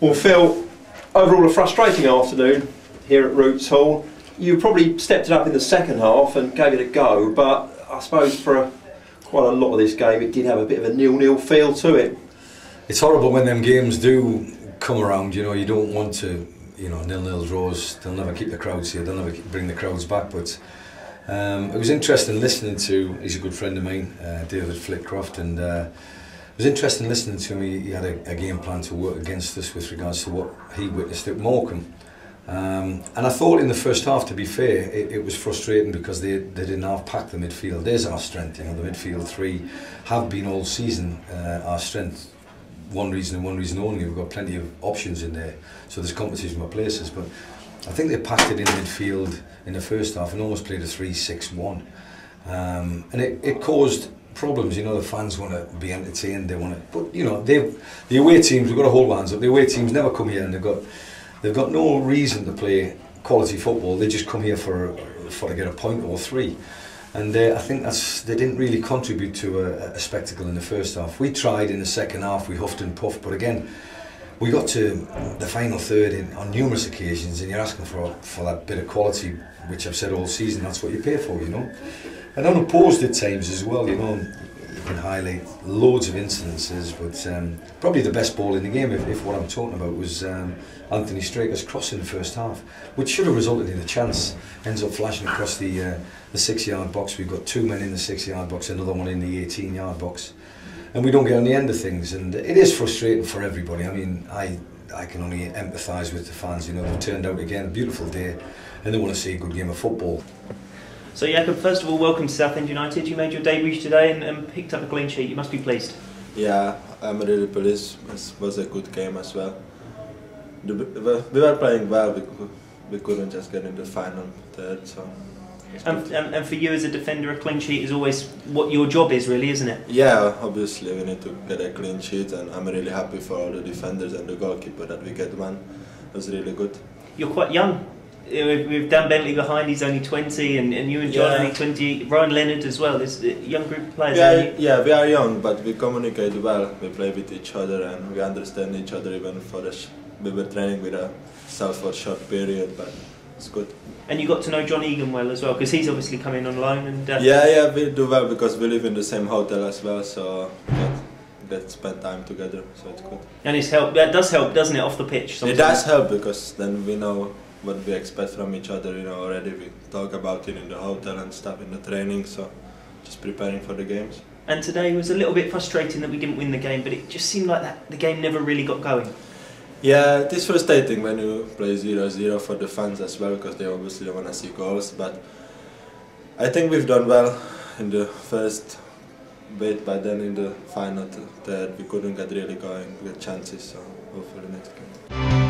Well, Phil, overall a frustrating afternoon here at Roots Hall. You probably stepped it up in the second half and gave it a go, but I suppose for quite a lot of this game it did have a bit of a 0-0 feel to it. It's horrible when them games do come around, you know, you don't want to, you know, 0-0 draws, they'll never keep the crowds here, they'll never bring the crowds back, but it was interesting listening to, he's a good friend of mine, David Flitcroft, and it was interesting listening to him. He had a game plan to work against us with regards to what he witnessed at Morecambe. And I thought in the first half, to be fair, it was frustrating because they didn't half-pack the midfield. There's our strength, you know, the midfield three have been all season our strength. One reason and one reason only, we've got plenty of options in there, so there's competition for places, but I think they packed it in midfield in the first half and almost played a 3-6-1. And it caused problems, you know. The fans want to be entertained, they want to, but you know, the away teams, we've got to hold our hands up, the away teams never come here and they've got no reason to play quality football. They just come here for to get a point or three, and I think they didn't really contribute to a spectacle in the first half. We tried in the second half, we huffed and puffed, but again we got to the final third on numerous occasions and you're asking for that bit of quality, which I've said all season, that's what you pay for, you know. And unopposed at times as well, you know. You can highlight loads of incidences, but probably the best ball in the game, if what I'm talking about, was Anthony Straker's cross in the first half, which should have resulted in a chance. Ends up flashing across the 6-yard box. We've got two men in the 6-yard box, another one in the 18-yard box, and we don't get on the end of things. And it is frustrating for everybody. I mean, I can only empathise with the fans. You know, they've turned out again a beautiful day, and they want to see a good game of football. So Jakob, first of all, welcome to Southend United. You made your debut today and picked up a clean sheet. You must be pleased. Yeah, I'm really pleased. It was a good game as well. We were playing well, we couldn't just get in the final third. So. And for you as a defender, a clean sheet is always what your job is, really, isn't it? Yeah, obviously we need to get a clean sheet, and I'm really happy for all the defenders and the goalkeeper that we get one. It was really good. You're quite young. With Dan Bentley behind, he's only 20, and you and John only 20. Ryan Leonard as well. There's a young group of players. Yeah, we are young, but we communicate well. We play with each other and we understand each other. Even we were training with ourselves for a short period, but it's good. And you got to know John Egan well as well, because he's obviously come in on loan. And yeah, we do well because we live in the same hotel as well, so we get spend time together, so it's good. And that does help, doesn't it, off the pitch? Sometimes. It does help because then we know what we expect from each other, you know, already. We talk about it in the hotel and stuff in the training, so just preparing for the games. And today was a little bit frustrating that we didn't win the game, but it just seemed like the game never really got going. Yeah, it is frustrating when you play 0-0 for the fans as well, because they obviously want to see goals, but I think we've done well in the first bit, but then in the final third we couldn't get really going, we had chances, so hopefully next game.